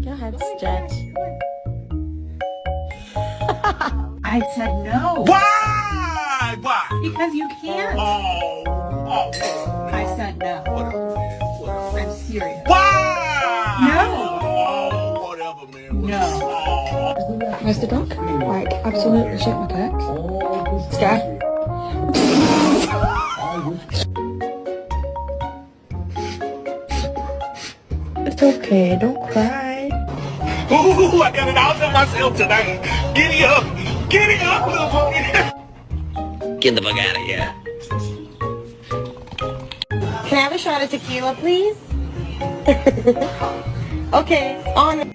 Go ahead, stretch. I said no. Why? Why? Because you can't. Oh. I said no. Whatever. I'm serious. Why? No. Oh, whatever, man. No. Where's the dog? Like, absolutely shit my pants. Sky. It's okay, don't cry. Ooh, I got it out of myself tonight. Giddy up. Giddy up, little pony. Get the fuck out of here. Can I have a shot of tequila, please? Okay, on.